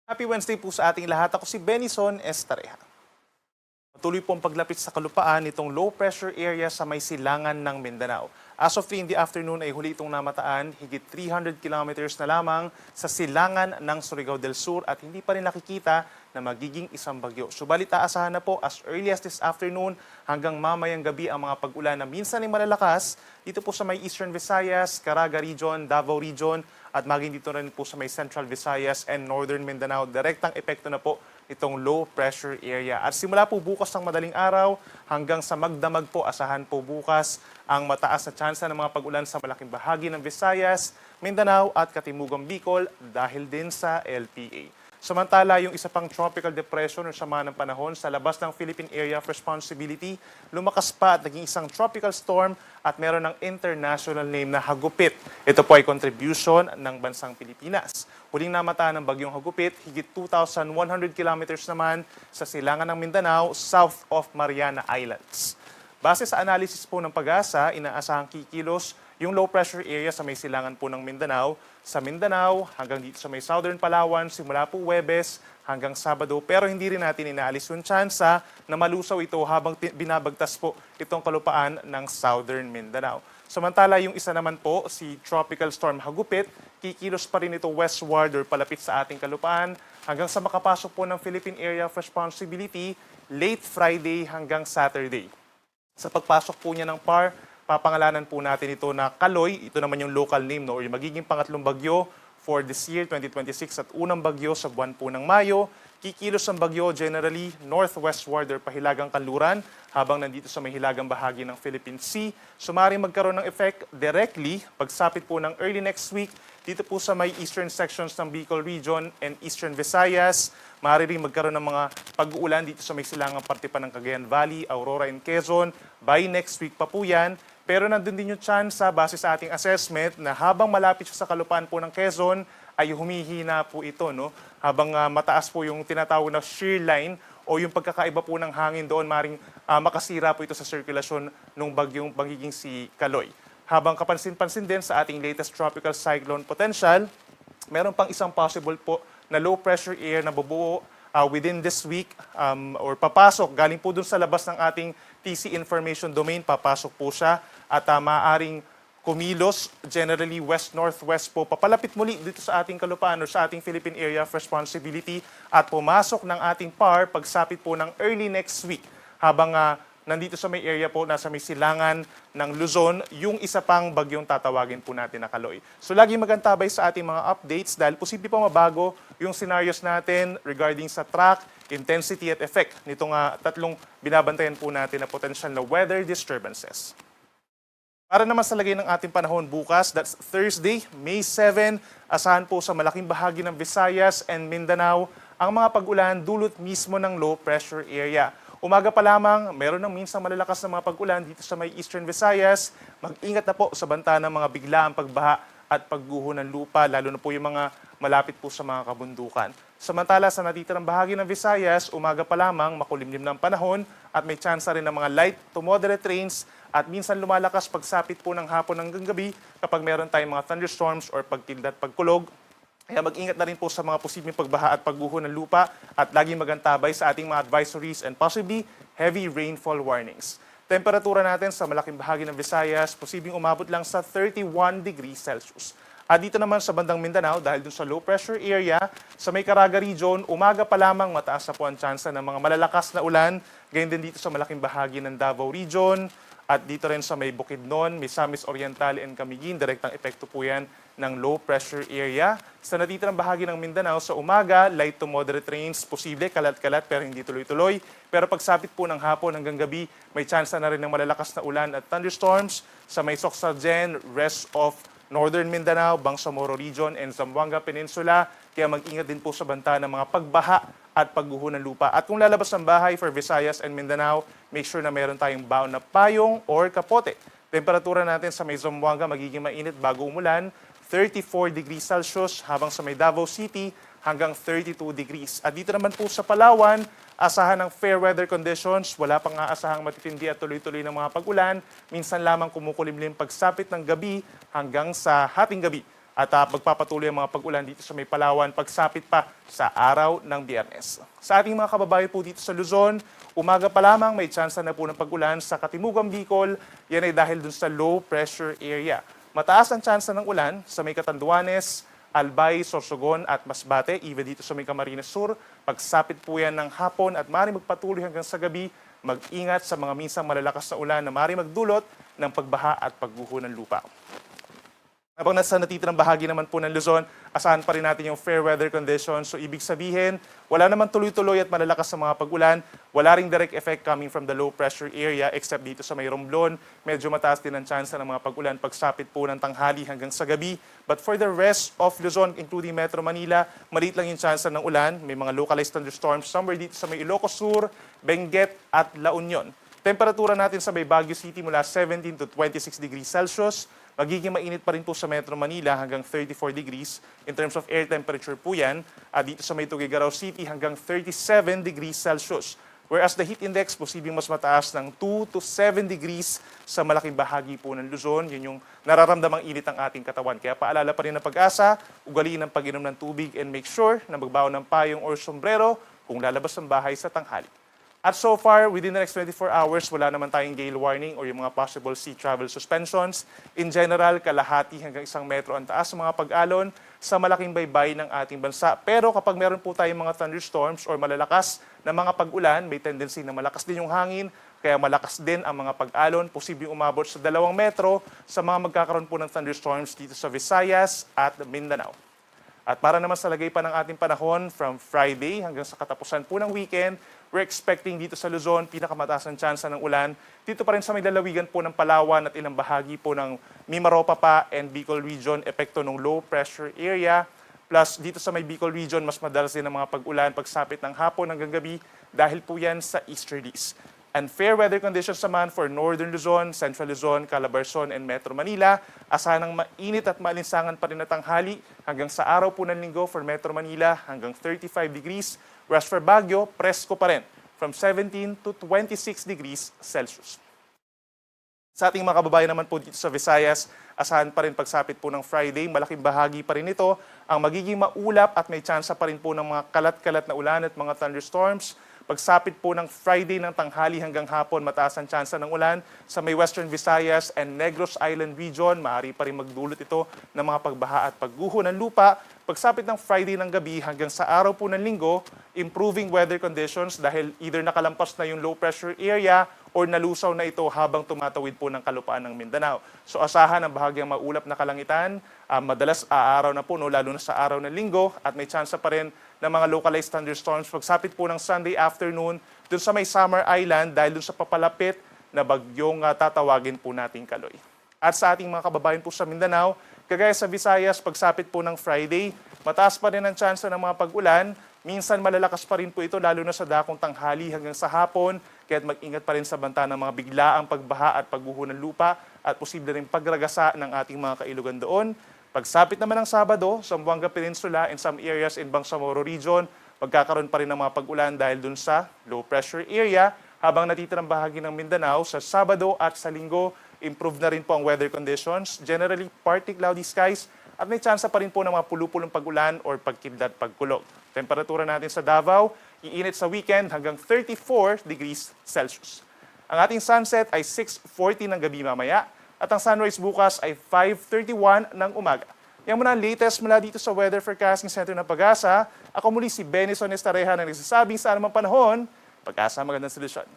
Happy Wednesday po sa ating lahat. Ako si Benison Estareja. Patuloy po ang paglapit sa kalupaan nitong low pressure area sa may silangan ng Mindanao. As of 3 in the afternoon ay huli itong namataan, higit 300 kilometers na lamang sa silangan ng Surigao del Sur at hindi pa rin nakikita na magiging isang bagyo. Subalit aasahan na po as early as this afternoon hanggang mamayang gabi ang mga pag-ulan na minsan ay malalakas dito po sa may Eastern Visayas, Caraga Region, Davao Region at maging dito rin po sa may Central Visayas and Northern Mindanao. Direktang epekto na po itong low pressure area. At simula po bukas ng madaling araw hanggang sa magdamag po, asahan po bukas ang mataas na tsansa ng mga pag-ulan sa malaking bahagi ng Visayas, Mindanao at Katimugang Bicol dahil din sa LPA. Samantala, yung isa pang tropical depression o sama ng panahon sa labas ng Philippine Area of Responsibility, lumakas pa at naging isang tropical storm at meron ng international name na Hagupit. Ito po ay contribution ng bansang Pilipinas. Huling namataan ng bagyong Hagupit, higit 2,100 kilometers naman sa silangan ng Mindanao, south of Mariana Islands. Base sa analysis po ng Pag-asa, inaasahang kikilos yung low pressure area sa may silangan po ng Mindanao, sa Mindanao hanggang dito sa may Southern Palawan, simula po Huwebes hanggang Sabado. Pero hindi rin natin inaalis yung tsansa na malusaw ito habang binabagtas po itong kalupaan ng Southern Mindanao. Samantala, yung isa naman po, si Tropical Storm Hagupit, kikilos pa rin ito westward or palapit sa ating kalupaan hanggang sa makapasok po ng Philippine Area of Responsibility late Friday hanggang Saturday. Sa pagpasok po niya ng PAR, papangalanan po natin ito na Kaloy. Ito naman yung local name, no? Or yung magiging pangatlong bagyo for this year, 2026, at unang bagyo sa buwan po ng Mayo. Kikilos ang bagyo generally northwestward or pahilagang kanluran habang nandito sa may hilagang bahagi ng Philippine Sea. Sumaring magkaroon ng effect directly pagsapit po ng early next week dito po sa may eastern sections ng Bicol Region and Eastern Visayas. Maaari rin magkaroon ng mga pag-uulan dito sa may silangang parte pa ng Cagayan Valley, Aurora and Quezon. By next week pa po yan. Pero nandun din yung chance base sa ating assessment na habang malapit siya sa kalupaan po ng Quezon ay humihina po ito, no? Habang mataas po yung tinatawag na shear line o yung pagkakaiba po ng hangin doon, maring makasira po ito sa sirkulasyon ng bagyong magiging si Kaloy. Habang kapansin-pansin din sa ating latest tropical cyclone potential, meron pang isang possible po na low pressure air na bubuo within this week or papasok galing po dun sa labas ng ating TC information domain, papasok po siya at maaaring kumilos generally west-northwest po, papalapit muli dito sa ating kalupaan o sa ating Philippine Area of Responsibility at pumasok ng ating PAR pagsapit po ng early next week habang nandito sa may area po, nasa may silangan ng Luzon, yung isa pang bagyong tatawagin po natin na Kaloy. So lagi magantabay sa ating mga updates dahil posible pa mabago yung scenarios natin regarding sa track, intensity at effect nitong tatlong binabantayan po natin na potential na weather disturbances. Para naman sa lagay ng ating panahon bukas, that's Thursday, May 7, asahan po sa malaking bahagi ng Visayas and Mindanao ang mga pag-ulan dulot mismo ng low pressure area. Umaga pa lamang, meron ng minsang malalakas na mga pag-ulan dito sa may Eastern Visayas. Mag-ingat na po sa banta ng mga biglaang pagbaha at pagguho ng lupa, lalo na po yung mga malapit po sa mga kabundukan. Samantala sa natitirang bahagi ng Visayas, umaga pa lamang, makulimlim ng panahon at may tsansa rin ng mga light to moderate rains at minsan lumalakas pagsapit po ng hapon hanggang gabi kapag meron tayong mga thunderstorms or pagtilda at pagkulog. Kaya mag-ingat na rin po sa mga posibleng pagbaha at pagguho ng lupa at laging magantabay sa ating mga advisories and possibly heavy rainfall warnings. Temperatura natin sa malaking bahagi ng Visayas, posibleng umabot lang sa 31 degrees Celsius. At dito naman sa bandang Mindanao, dahil dun sa low pressure area, sa may Caraga Region, umaga pa lamang mataas na po ang tsansa ng mga malalakas na ulan. Ganyan din dito sa malaking bahagi ng Davao Region. At dito rin sa may Bukidnon, Misamis Oriental and Camiguin, direktang epekto po yan ng low pressure area. Sa natitirang bahagi ng Mindanao, sa umaga, light to moderate rains, posible kalat-kalat pero hindi tuloy-tuloy. Pero pagsapit po ng hapon hanggang gabi, may tsansa na rin ng malalakas na ulan at thunderstorms sa may Socsalgen, rest of Northern Mindanao, Bangsamoro Region, and Zamboanga Peninsula. Kaya mag-ingat din po sa banta ng mga pagbaha at pagguho ng lupa. At kung lalabas ng bahay for Visayas and Mindanao, make sure na meron tayong baon na payong or kapote. Temperatura natin sa may Zamboanga magiging mainit bago umulan, 34 degrees Celsius, habang sa may Davao City hanggang 32 degrees. At dito naman po sa Palawan, asahan ng fair weather conditions, wala pang aasahang matitindi at tuloy-tuloy ng mga pag-ulan, minsan lamang kumukulimlim pagsapit ng gabi hanggang sa hating gabi. At magpapatuloy ang mga pag-ulan dito sa may Palawan pagsapit pa sa araw ng Biyernes. Sa ating mga kababayan po dito sa Luzon, umaga pa lamang may tsansa na po ng pag-ulan sa Katimugang Bicol. Yan ay dahil dun sa low pressure area. Mataas ang tsansa ng ulan sa may Catanduanes, Albay, Sorsogon at Masbate, even dito sa may Camarines Sur. Pagsapit po yan ng hapon at maaaring magpatuloy hanggang sa gabi, mag-ingat sa mga minsang malalakas na ulan na maaaring magdulot ng pagbaha at pagguho ng lupa. Habang nasa natitirang bahagi naman po ng Luzon, asahan pa rin natin yung fair weather conditions. So ibig sabihin, wala naman tuloy-tuloy at malalakas sa mga pag-ulan. Wala ring direct effect coming from the low pressure area except dito sa may Romblon. Medyo mataas din ang tsansa ng mga pag-ulan pagsapit po ng tanghali hanggang sa gabi. But for the rest of Luzon, including Metro Manila, maliit lang yung tsansa ng ulan. May mga localized thunderstorms somewhere dito sa may Ilocos Sur, Benguet at La Union. Temperatura natin sa may Baguio City mula 17 to 26 degrees Celsius. Magiging mainit pa rin po sa Metro Manila hanggang 34 degrees. In terms of air temperature po yan, dito sa may Tuguegarao City hanggang 37 degrees Celsius. Whereas the heat index posibleng mas mataas ng 2 to 7 degrees sa malaking bahagi po ng Luzon. Yun yung nararamdamang init ng ating katawan. Kaya paalala pa rin ng Pag-asa, ugaliin ang pag-inom ng tubig and make sure na magbaon ng payong or sombrero kung lalabas ng bahay sa tanghali. At so far, within the next 24 hours, wala naman tayong gale warning or yung mga possible sea travel suspensions. In general, kalahati hanggang 1 metro ang taas ng mga pag-alon sa malaking baybay ng ating bansa. Pero kapag meron po tayong mga thunderstorms or malalakas na mga pag-ulan, may tendency na malakas din yung hangin, kaya malakas din ang mga pag-alon, posibleng umabot sa 2 metro sa mga magkakaroon po ng thunderstorms dito sa Visayas at Mindanao. At para naman sa lagay pa ng ating panahon, from Friday hanggang sa katapusan po ng weekend, we're expecting dito sa Luzon, pinakamataas ng tsansa ng ulan. Dito pa rin sa may lalawigan po ng Palawan at ilang bahagi po ng Mimaropa pa and Bicol Region, epekto ng low pressure area. Plus dito sa may Bicol Region, mas madalas din ang mga pag-ulan pagsapit ng hapon hanggang gabi dahil po yan sa easterlies. And fair weather conditions naman for Northern Luzon, Central Luzon, Calabarzon, and Metro Manila. Asahan ng mainit at maalinsangan pa rin na tanghali hanggang sa araw po ng linggo for Metro Manila hanggang 35 degrees. Whereas for Baguio, presko pa rin from 17 to 26 degrees Celsius. Sa ating mga kababayan naman po dito sa Visayas, asahan pa rin pagsapit po ng Friday. Malaking bahagi pa rin ito ang magiging maulap at may tsansa pa rin po ng mga kalat-kalat na ulan at mga thunderstorms. Pagsapit po ng Friday ng tanghali hanggang hapon, mataas ang tsansa ng ulan sa may Western Visayas and Negros Island region. Maaari pa rin magdulot ito ng mga pagbaha at pagguho ng lupa. Pagsapit ng Friday ng gabi hanggang sa araw po ng linggo, improving weather conditions dahil either nakalampas na yung low pressure area or nalusaw na ito habang tumatawid po ng kalupaan ng Mindanao. So asahan ang bahagyang maulap na kalangitan, madalas aaraw na po, lalo na sa araw ng linggo, at may tsansa pa rin ng mga localized thunderstorms pagsapit po ng Sunday afternoon dun sa may Summer Island dahil dun sa papalapit na bagyong tatawagin po nating Kaloy. At sa ating mga kababayan po sa Mindanao, kagaya sa Visayas, pagsapit po ng Friday, mataas pa rin ang tsansa ng mga pag-ulan. Minsan malalakas pa rin po ito lalo na sa dakong tanghali hanggang sa hapon, kaya't mag-ingat pa rin sa banta ng mga biglaang pagbaha at pagguho ng lupa at posible rin pagragasa ng ating mga kailugan doon. Pagsapit naman ng Sabado, sa Zamboanga Peninsula and some areas in Bangsamoro Region, magkakaroon pa rin ng mga pag-ulan dahil dun sa low pressure area. Habang natitirang bahagi ng Mindanao, sa Sabado at sa Linggo, improve na rin po ang weather conditions. Generally, partly cloudy skies at may tsansa pa rin po ng mga pulupulong pag-ulan or pagkidlat pagkulog. Temperatura natin sa Davao, iinit sa weekend hanggang 34 degrees Celsius. Ang ating sunset ay 6:40 ng gabi mamaya at ang sunrise bukas ay 5:31 ng umaga. Yan muna ang latest mula dito sa Weather Forecasting Center ng Pag-asa. Ako muli si Benison Estareha na nagsasabing sa anumang panahon, Pag-asa, magandang solusyon.